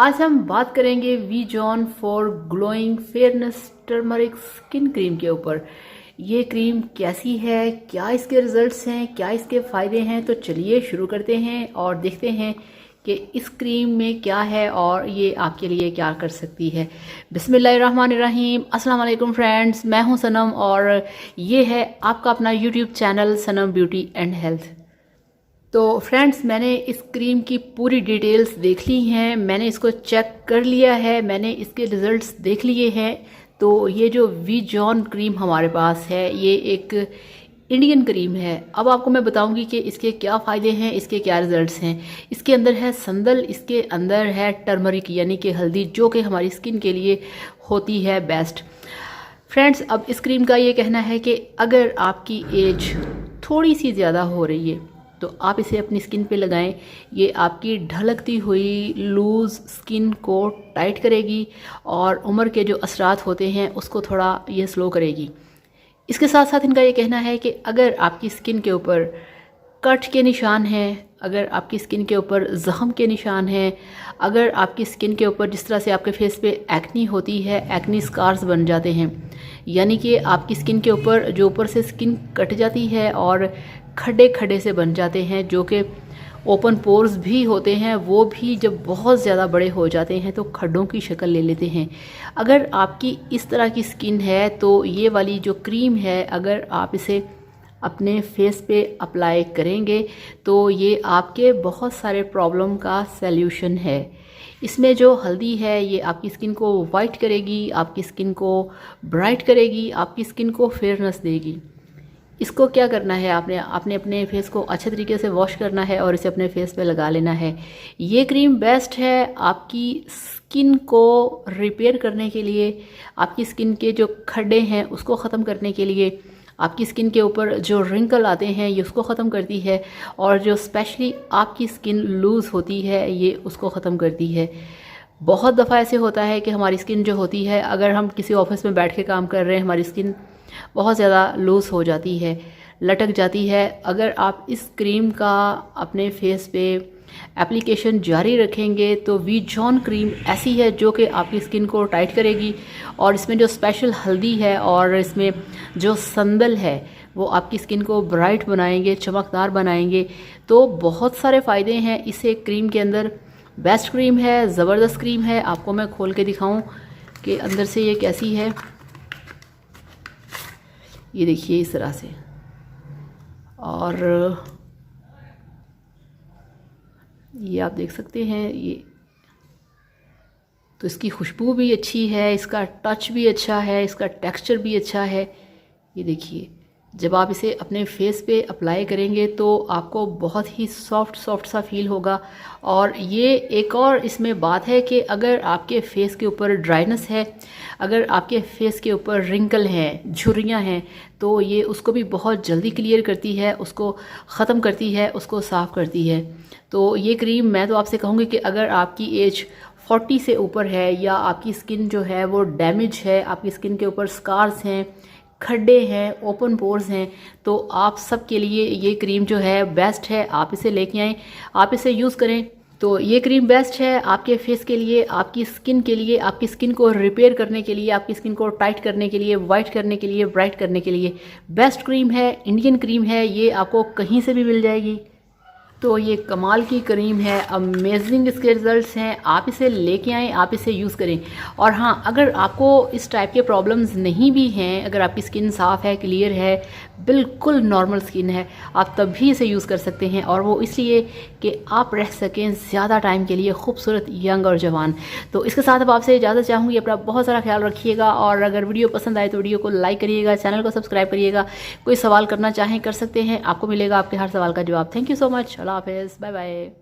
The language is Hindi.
आज हम बात करेंगे V John for glowing fairness turmeric skin cream के ऊपर। ये क्रीम कैसी है, क्या इसके रिजल्ट्स हैं, क्या इसके फ़ायदे हैं। तो चलिए शुरू करते हैं और देखते हैं कि इस क्रीम में क्या है और ये आपके लिए क्या कर सकती है। बिस्मिल्लाहिर्रहमानिर्रहीम। अस्सलाम वालेकुम फ्रेंड्स, मैं हूं सनम और ये है आपका अपना YouTube channel Sanam beauty and health. तो फ्रेंड्स, मैंने इस क्रीम की पूरी डिटेल्स देख ली हैं, मैंने इसको चेक कर लिया है, मैंने इसके रिज़ल्ट्स देख लिए हैं। तो ये जो वी जॉन क्रीम हमारे पास है ये एक इंडियन क्रीम है। अब आपको मैं बताऊंगी कि इसके क्या फ़ायदे हैं, इसके क्या रिज़ल्ट्स हैं। इसके अंदर है संदल, इसके अंदर है टर्मरिक यानी कि हल्दी, जो कि हमारी स्किन के लिए होती है बेस्ट। फ्रेंड्स, अब इस क्रीम का ये कहना है कि अगर आपकी एज थोड़ी सी ज़्यादा हो रही है तो आप इसे अपनी स्किन पे लगाएं। ये आपकी ढलकती हुई लूज़ स्किन को टाइट करेगी और उम्र के जो असरात होते हैं उसको थोड़ा ये स्लो करेगी। इसके साथ साथ इनका ये कहना है कि अगर आपकी स्किन के ऊपर कट के निशान हैं, अगर आपकी स्किन के ऊपर ज़ख़म के निशान हैं, अगर आपकी स्किन के ऊपर जिस तरह से आपके फेस पे एक्नी होती है, एक्नी स्कार्स बन जाते हैं, यानी कि आपकी स्किन के ऊपर जो ऊपर से स्किन कट जाती है और खड्डे खड्डे से बन जाते हैं, जो कि ओपन पोर्स भी होते हैं, वो भी जब बहुत ज़्यादा बड़े हो जाते हैं तो खड्डों की शक्ल ले लेते हैं। अगर आपकी इस तरह की स्किन है तो ये वाली जो क्रीम है, अगर आप इसे अपने फेस पे अप्लाई करेंगे तो ये आपके बहुत सारे प्रॉब्लम का सल्यूशन है। इसमें जो हल्दी है ये आपकी स्किन को वाइट करेगी, आपकी स्किन को ब्राइट करेगी, आपकी स्किन को फेयरनेस देगी। इसको क्या करना है, आपने अपने फेस को अच्छे तरीके से वॉश करना है और इसे अपने फेस पे लगा लेना है। ये क्रीम बेस्ट है आपकी स्किन को रिपेयर करने के लिए, आपकी स्किन के जो खड्डे हैं उसको ख़त्म करने के लिए, आपकी स्किन के ऊपर जो रिंकल आते हैं ये उसको ख़त्म करती है, और जो स्पेशली आपकी स्किन लूज़ होती है ये उसको ख़त्म करती है। बहुत दफ़ा ऐसे होता है कि हमारी स्किन जो होती है, अगर हम किसी ऑफिस में बैठ के काम कर रहे हैं, हमारी स्किन बहुत ज़्यादा लूज़ हो जाती है, लटक जाती है। अगर आप इस क्रीम का अपने फेस पे एप्लीकेशन जारी रखेंगे तो वी जॉन क्रीम ऐसी है जो कि आपकी स्किन को टाइट करेगी, और इसमें जो स्पेशल हल्दी है और इसमें जो संदल है वो आपकी स्किन को ब्राइट बनाएंगे, चमकदार बनाएंगे। तो बहुत सारे फ़ायदे हैं इसे क्रीम के अंदर। बेस्ट क्रीम है, ज़बरदस्त क्रीम है। आपको मैं खोल के दिखाऊं कि अंदर से ये कैसी है। ये देखिए इस तरह से, और ये आप देख सकते हैं। ये तो इसकी खुशबू भी अच्छी है, इसका टच भी अच्छा है, इसका टेक्सचर भी अच्छा है। ये देखिए, जब आप इसे अपने फेस पे अप्लाई करेंगे तो आपको बहुत ही सॉफ्ट सॉफ्ट सा फील होगा। और ये एक और इसमें बात है कि अगर आपके फेस के ऊपर ड्राइनेस है, अगर आपके फेस के ऊपर रिंकल हैं, झुर्रियाँ हैं, तो ये उसको भी बहुत जल्दी क्लियर करती है, उसको ख़त्म करती है, उसको साफ़ करती है। तो ये क्रीम मैं तो आपसे कहूँगी कि अगर आपकी एज 40 से ऊपर है, या आपकी स्किन जो है वो डैमेज है, आपकी स्किन के ऊपर स्कार्स हैं, खड्डे हैं, ओपन पोर्स हैं, तो आप सब के लिए ये क्रीम जो है बेस्ट है। आप इसे लेके आएँ, आप इसे यूज़ करें। तो ये क्रीम बेस्ट है आपके फेस के लिए, आपकी स्किन के लिए, आपकी स्किन को रिपेयर करने के लिए, आपकी स्किन को टाइट करने के लिए, वाइट करने के लिए, ब्राइट करने के लिए बेस्ट क्रीम है। इंडियन क्रीम है, ये आपको कहीं से भी मिल जाएगी। तो ये कमाल की क्रीम है, अमेजिंग इसके रिज़ल्ट्स हैं। आप इसे लेके आएँ, आप इसे यूज़ करें। और हाँ, अगर आपको इस टाइप के प्रॉब्लम्स नहीं भी हैं, अगर आपकी स्किन साफ़ है, क्लियर है, बिल्कुल नॉर्मल स्किन है, आप तब भी इसे यूज़ कर सकते हैं। और वो इसलिए कि आप रह सकें ज़्यादा टाइम के लिए खूबसूरत, यंग और जवान। तो इसके साथ अब आपसे इजाज़त चाहूँगी। अपना बहुत सारा ख्याल रखिएगा, और अगर वीडियो पसंद आए तो वीडियो को लाइक करिएगा, चैनल को सब्सक्राइब करिएगा। कोई सवाल करना चाहें कर सकते हैं, आपको मिलेगा आपके हर सवाल का जवाब। Thank you so much. अल्लाह हाफ़िज़, बाय बाय।